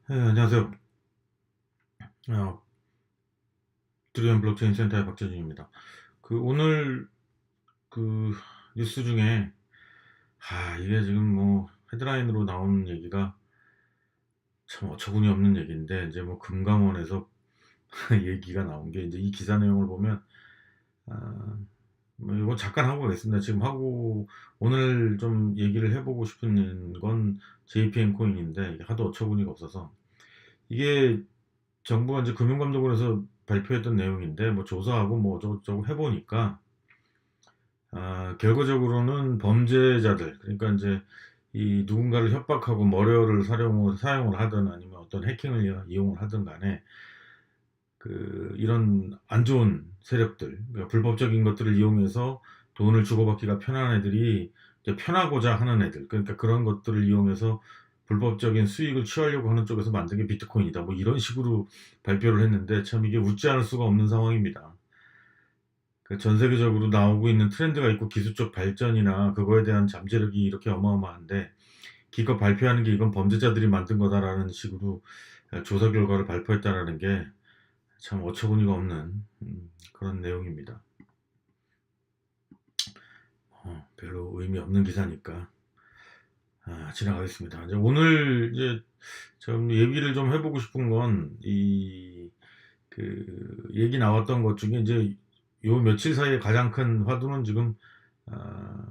네, 안녕하세요. 어, 드리안 블록체인 센터의 박재준입니다. 오늘 그 뉴스 중에 이게 지금 뭐 헤드라인으로 나온 얘기가 참 어처구니 없는 얘기인데, 이제 뭐 금감원에서 얘기가 나온 게, 이제 이 기사 내용을 보면 아, 뭐 이거 잠깐 하고 가겠습니다. 지금 하고 오늘 좀 얘기를 해보고 싶은 건 JPM 코인인데, 이게 하도 어처구니가 없어서, 이게 정부가 이제 금융감독원에서 발표했던 내용인데, 뭐 조사하고 뭐 어쩌고저쩌고 해보니까 결과적으로는 범죄자들, 그러니까 이제 이 누군가를 협박하고 머려를 사용을 하든, 아니면 어떤 해킹을 이용을 하든 간에 이런 안 좋은 세력들, 그러니까 불법적인 것들을 이용해서 돈을 주고받기가 편한 애들이 이제 편하고자 하는 애들, 그러니까 그런 것들을 이용해서 불법적인 수익을 취하려고 하는 쪽에서 만든 게 비트코인이다, 뭐 이런 식으로 발표를 했는데, 참 이게 웃지 않을 수가 없는 상황입니다. 전 세계적으로 나오고 있는 트렌드가 있고 기술적 발전이나 그거에 대한 잠재력이 이렇게 어마어마한데, 기껏 발표하는 게 이건 범죄자들이 만든 거다라는 식으로 조사 결과를 발표했다라는 게 참 어처구니가 없는 그런 내용입니다. 별로 의미 없는 기사니까 지나가겠습니다. 이제 오늘 이제 좀 얘기를 좀 해보고 싶은 건, 얘기 나왔던 것 중에 이제 요 며칠 사이에 가장 큰 화두는 지금 아,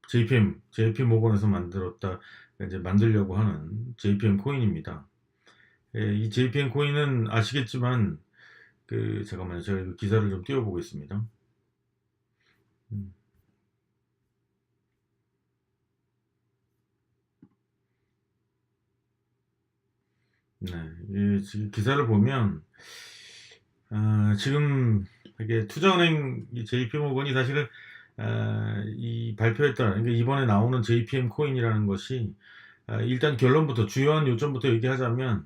JPM 모건에서 이제 만들려고 하는 JPM 코인입니다. 이 JPM 코인은 아시겠지만, 잠깐만요. 제가 이 기사를 좀 띄워보겠습니다. 음, 네, 이 지금 기사를 보면 지금 이게 투자은행 JP 모건이 사실은 이 발표했던, 그러니까 이번에 나오는 JPM 코인이라는 것이, 일단 결론부터 주요한 요점부터 얘기하자면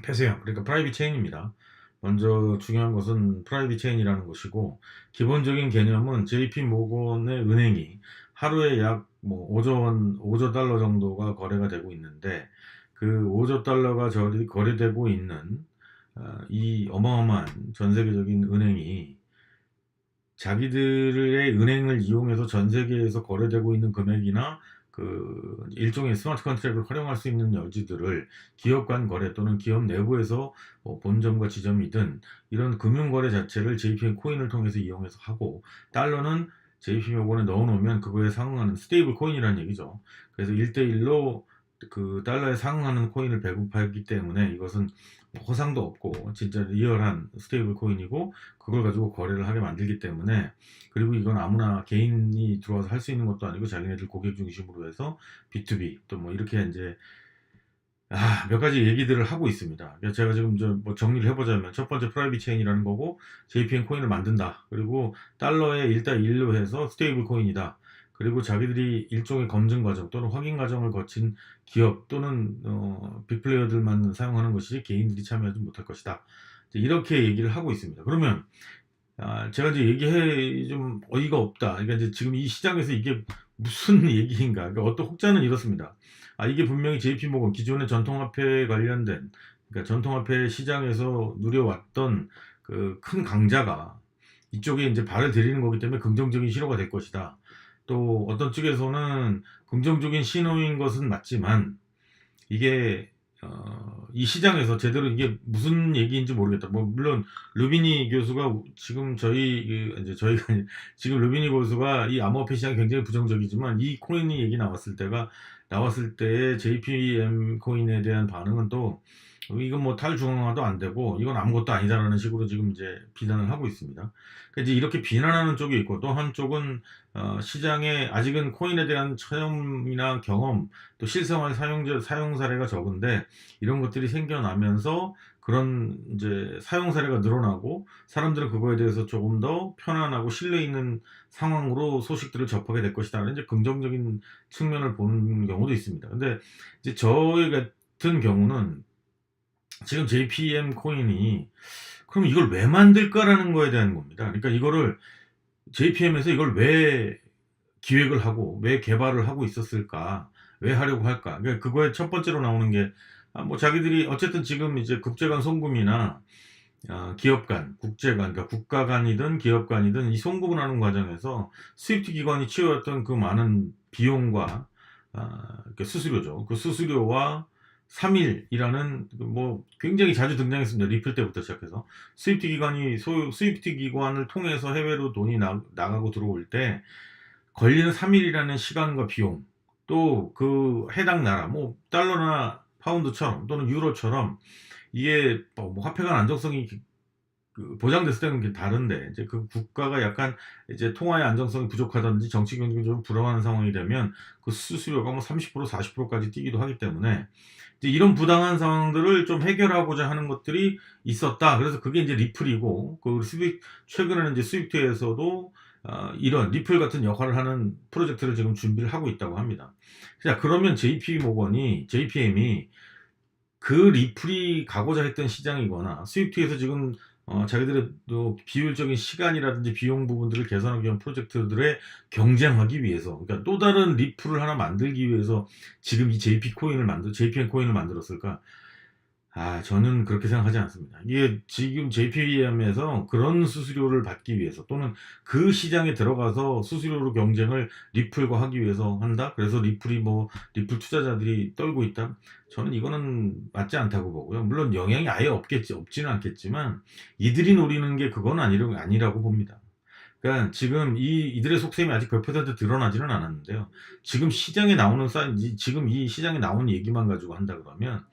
폐쇄형, 그러니까 프라이빗 체인입니다. 먼저 중요한 것은 프라이빗 체인이라는 것이고, 기본적인 개념은 JP 모건의 은행이 하루에 약 뭐 5조 달러 정도가 거래가 되고 있는데, 그 5조 달러가 거래되고 있는 이 어마어마한 전 세계적인 은행이 자기들의 은행을 이용해서 전 세계에서 거래되고 있는 금액이나 일종의 스마트 컨트랙을 활용할 수 있는 여지들을 기업 간 거래 또는 기업 내부에서 뭐 본점과 지점이든 이런 금융 거래 자체를 JPM 코인을 통해서 이용해서 하고, 달러는 JP모건에 넣어놓으면 그거에 상응하는 스테이블 코인이라는 얘기죠. 그래서 1대1로 그 달러에 상응하는 코인을 배급하기 때문에 이것은 허상도 없고 진짜 리얼한 스테이블 코인이고, 그걸 가지고 거래를 하게 만들기 때문에, 그리고 이건 아무나 개인이 들어와서 할 수 있는 것도 아니고 자기네들 고객 중심으로 해서 B2B 또 뭐 이렇게 이제 몇 가지 얘기들을 하고 있습니다. 그래서 제가 지금 뭐 정리를 해보자면, 첫 번째 프라이빗 체인이라는 거고, JPM 코인을 만든다. 그리고 달러에 1대1로 해서 스테이블 코인이다. 그리고 자기들이 일종의 검증 과정 또는 확인 과정을 거친 기업 또는 빅플레이어들만 사용하는 것이지 개인들이 참여하지 못할 것이다. 이렇게 얘기를 하고 있습니다. 그러면 제가 이제 얘기해 좀 어이가 없다. 그러니까 이제 지금 이 시장에서 이게 무슨 얘기인가? 그러니까 어떤 혹자는 이렇습니다. 이게 분명히 JP모건 기존의 전통화폐 관련된, 그러니까 전통화폐 시장에서 누려왔던 그 큰 강자가 이쪽에 이제 발을 들이는 거기 때문에 긍정적인 신호가 될 것이다. 또 어떤 측에서는 긍정적인 신호인 것은 맞지만, 이게 이 시장에서 제대로 이게 무슨 얘기인지 모르겠다. 뭐 물론 루비니 교수가 지금 이제 저희가 지금 루비니 교수가 이 암호화폐 시장이 굉장히 부정적이지만, 이 코인이 얘기 나왔을 때의 JPM 코인에 대한 반응은 또 이건 뭐 탈중앙화도 안 되고 이건 아무것도 아니다라는 식으로 지금 이제 비난을 하고 있습니다. 그러니까 이제 이렇게 비난하는 쪽이 있고, 또 한쪽은 시장에 아직은 코인에 대한 체험이나 경험 또 실생활 사용 사례가 적은데, 이런 것들이 생겨나면서 그런 이제 사용 사례가 늘어나고 사람들은 그거에 대해서 조금 더 편안하고 신뢰 있는 상황으로 소식들을 접하게 될 것이다라는 이제 긍정적인 측면을 보는 경우도 있습니다. 근데 이제 저희 같은 경우는 지금 JPM 코인이 그럼 이걸 왜 만들까라는 거에 대한 겁니다. 그러니까 이거를 JPM에서 이걸 왜 기획을 하고 왜 개발을 하고 있었을까? 왜 하려고 할까? 그러니까 그거에 첫 번째로 나오는 게 뭐 자기들이 어쨌든 지금 이제 국제 간 송금이나 기업 간, 국제 간, 그러니까 국가 간이든 기업 간이든 이 송금을 하는 과정에서 스위프트 기관이 치러왔던 그 많은 비용과 그 수수료죠. 그 수수료와 3일이라는 뭐 굉장히 자주 등장했습니다. 리플 때부터 시작해서 스위프트 기관이 스위프트 기관을 통해서 해외로 돈이 나가고 들어올 때 걸리는 3일이라는 시간과 비용, 또 그 해당 나라, 뭐 달러나 파운드처럼 또는 유로처럼 이게 뭐 화폐간 안정성이 그 보장됐을 때는 게 다른데 이제 그 국가가 약간 이제 통화의 안정성이 부족하다든지 정치 경제적으로 불안한 상황이 되면 그 수수료가 뭐 30% 40%까지 뛰기도 하기 때문에 이제 이런 부당한 상황들을 좀 해결하고자 하는 것들이 있었다. 그래서 그게 이제 리플이고 그 최근에는 이제 스위프트에서도 이런 리플 같은 역할을 하는 프로젝트를 지금 준비를 하고 있다고 합니다. 자, 그러면 JPM이 그 리플이 가고자 했던 시장이거나 스위프트에서 지금 자기들의 또 비효율적인 시간이라든지 비용 부분들을 개선하기 위한 프로젝트들에 경쟁하기 위해서, 그러니까 또 다른 리플을 하나 만들기 위해서 지금 이 JPM 코인을 만들었을까? 저는 그렇게 생각하지 않습니다. 이게 지금 JPM에서 그런 수수료를 받기 위해서 또는 그 시장에 들어가서 수수료로 경쟁을 리플과 하기 위해서 한다? 그래서 리플 투자자들이 떨고 있다? 저는 이거는 맞지 않다고 보고요. 물론 영향이 아예 없지는 않겠지만 이들이 노리는 게 그건 아니라고 봅니다. 그러니까 지금 이들의 속셈이 아직 100% 드러나지는 않았는데요. 지금 지금 이 시장에 나오는 얘기만 가지고 한다 그러면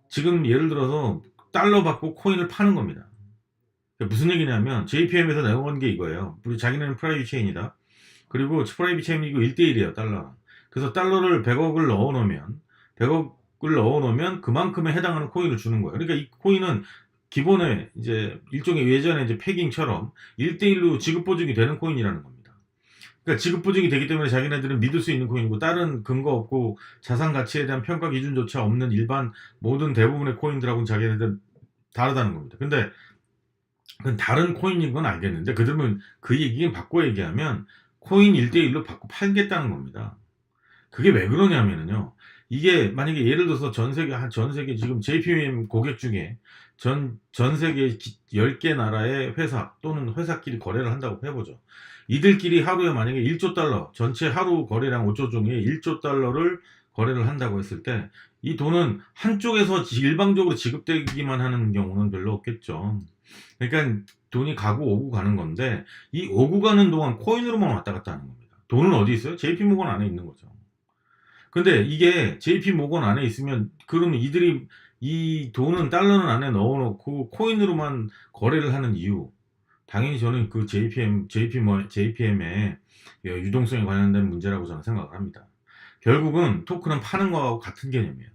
지금 예를 들어서 달러 받고 코인을 파는 겁니다. 그러니까 무슨 얘기냐면 JPM에서 내놓은 게 이거예요. 우리 자기네는 프라이빗 체인이다. 그리고 프라이빗 체인이고 1대1이에요, 달러. 그래서 달러를 100억을 넣어놓으면 그만큼에 해당하는 코인을 주는 거예요. 그러니까 이 코인은 기본에 이제 일종의 예전에 이제 패깅처럼 1대1로 지급 보증이 되는 코인이라는 겁니다. 그러니까 지급 보증이 되기 때문에 자기네들은 믿을 수 있는 코인이고 다른 근거 없고 자산 가치에 대한 평가 기준조차 없는 일반 모든 대부분의 코인들하고는 자기네들 다르다는 겁니다. 근데 그건 다른 코인인 건 알겠는데 그들은 그 얘기는 바꿔 얘기하면 코인 1대1로 바꿔 팔겠다는 겁니다. 그게 왜 그러냐면요. 이게 만약에 예를 들어서 전 세계 지금 JPM 고객 중에 전 세계 10개 나라의 회사 또는 회사끼리 거래를 한다고 해보죠. 이들끼리 하루에 만약에 1조 달러, 전체 하루 거래량 5조 중에 1조 달러를 거래를 한다고 했을 때 이 돈은 한쪽에서 일방적으로 지급되기만 하는 경우는 별로 없겠죠. 그러니까 돈이 가고 오고 가는 건데 이 오고 가는 동안 코인으로만 왔다 갔다 하는 겁니다. 돈은 어디 있어요? JP모건 안에 있는 거죠. 근데 이게 JP모건 안에 있으면 그러면 이들이 이 돈은 달러는 안에 넣어놓고 코인으로만 거래를 하는 이유, 당연히 저는 그 JPM의 유동성에 관련된 문제라고 저는 생각을 합니다. 결국은 토큰은 파는 거하고 같은 개념이에요.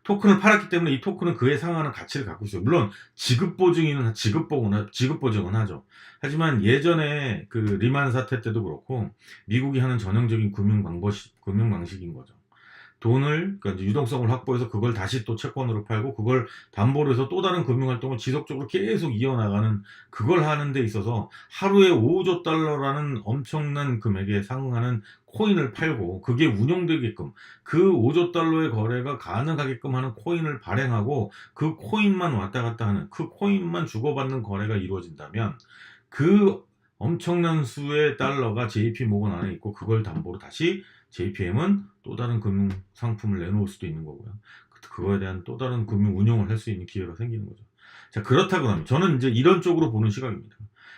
토큰을 팔았기 때문에 이 토큰은 그에 상응하는 가치를 갖고 있어요. 물론 지급 보증은 하죠. 하지만 예전에 그 리만 사태 때도 그렇고 미국이 하는 전형적인 금융 방식인 거죠. 돈을, 그러니까 유동성을 확보해서 그걸 다시 또 채권으로 팔고 그걸 담보로 해서 또 다른 금융활동을 지속적으로 계속 이어나가는, 그걸 하는 데 있어서 하루에 5조 달러라는 엄청난 금액에 상응하는 코인을 팔고 그게 운영되게끔 그 5조 달러의 거래가 가능하게끔 하는 코인을 발행하고 그 코인만 왔다 갔다 하는, 그 코인만 주고받는 거래가 이루어진다면 그 엄청난 수의 달러가 JP모건 안에 있고 그걸 담보로 다시 JPM은 또 다른 금융 상품을 내놓을 수도 있는 거고요. 그거에 대한 또 다른 금융 운용을 할 수 있는 기회가 생기는 거죠. 자, 그렇다 그러면 저는 이제 이런 쪽으로 보는 시각입니다.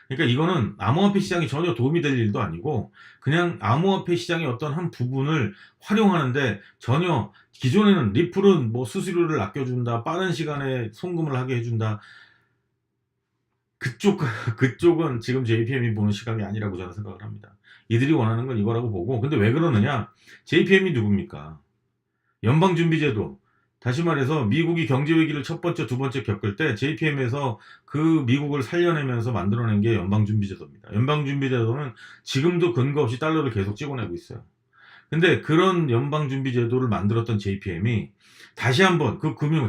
그러니까 이거는 암호화폐 시장이 전혀 도움이 될 일도 아니고 그냥 암호화폐 시장의 어떤 한 부분을 활용하는데 전혀, 기존에는 리플은 뭐 수수료를 아껴준다, 빠른 시간에 송금을 하게 해준다, 그쪽은 지금 JPM이 보는 시각이 아니라고 저는 생각을 합니다. 이들이 원하는 건 이거라고 보고, 근데 왜 그러느냐? JPM이 누굽니까? 연방준비제도. 다시 말해서 미국이 경제위기를 첫 번째, 두 번째 겪을 때 JPM에서 그 미국을 살려내면서 만들어낸 게 연방준비제도입니다. 연방준비제도는 지금도 근거 없이 달러를 계속 찍어내고 있어요. 근데 그런 연방준비제도를 만들었던 JPM이 다시 한번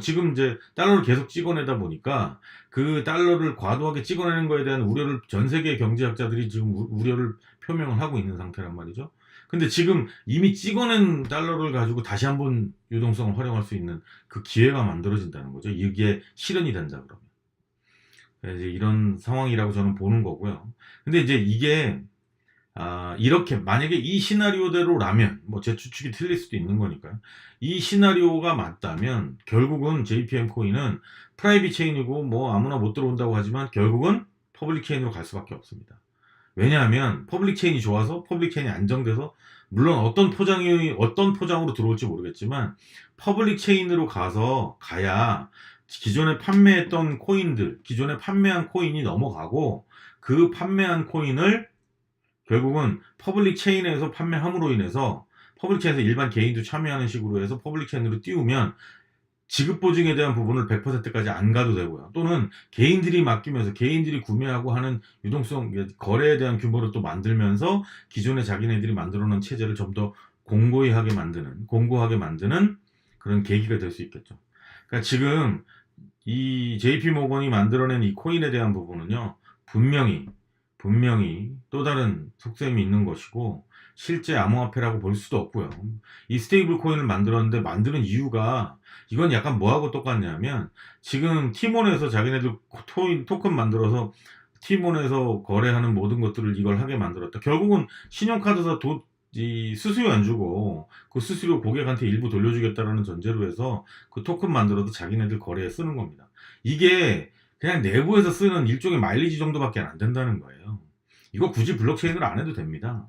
지금 이제 달러를 계속 찍어내다 보니까 그 달러를 과도하게 찍어내는 거에 대한 우려를 전 세계 경제학자들이 지금 우려를 표명을 하고 있는 상태란 말이죠. 근데 지금 이미 찍어낸 달러를 가지고 다시 한번 유동성을 활용할 수 있는 그 기회가 만들어진다는 거죠. 이게 실현이 된다 그러면. 이제 이런 상황이라고 저는 보는 거고요. 근데 이제 이게 이렇게 만약에 이 시나리오대로라면 뭐 제 추측이 틀릴 수도 있는 거니까요. 이 시나리오가 맞다면 결국은 JPM 코인은 프라이빗 체인이고 뭐 아무나 못 들어온다고 하지만 결국은 퍼블릭 체인으로 갈 수밖에 없습니다. 왜냐하면 퍼블릭 체인이 좋아서 퍼블릭 체인이 안정돼서 물론 어떤 포장으로 들어올지 모르겠지만 퍼블릭 체인으로 가야 기존에 판매했던 코인들, 기존에 판매한 코인이 넘어가고 그 판매한 코인을 결국은 퍼블릭 체인에서 판매함으로 인해서 퍼블릭 체인에서 일반 개인도 참여하는 식으로 해서 퍼블릭 체인으로 띄우면 지급 보증에 대한 부분을 100%까지 안 가도 되고요. 또는 개인들이 맡기면서 개인들이 구매하고 하는 유동성 거래에 대한 규모를 또 만들면서 기존에 자기네들이 만들어 놓은 체제를 좀 더 공고하게 만드는 그런 계기가 될 수 있겠죠. 그러니까 지금 이 JP 모건이 만들어낸 이 코인에 대한 부분은요. 분명히 또 다른 속셈이 있는 것이고 실제 암호화폐라고 볼 수도 없고요. 이 스테이블 코인을 만들었는데 만드는 이유가 이건 약간 뭐하고 똑같냐면 지금 티몬에서 자기네들 토큰 만들어서 티몬에서 거래하는 모든 것들을 이걸 하게 만들었다. 결국은 신용카드사 이 수수료 안 주고 그 수수료 고객한테 일부 돌려주겠다라는 전제로 해서 그 토큰 만들어서 자기네들 거래에 쓰는 겁니다. 이게 그냥 내부에서 쓰는 일종의 마일리지 정도밖에 안 된다는 거예요. 이거 굳이 블록체인으로 안 해도 됩니다.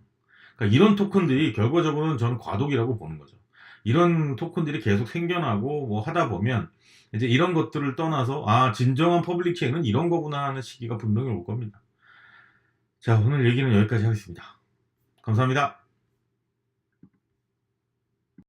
그러니까 이런 토큰들이 결과적으로는 저는 과도기라고 보는 거죠. 이런 토큰들이 계속 생겨나고 뭐 하다 보면 이제 이런 것들을 떠나서 진정한 퍼블릭 체인은 이런 거구나 하는 시기가 분명히 올 겁니다. 자, 오늘 얘기는 여기까지 하겠습니다. 감사합니다.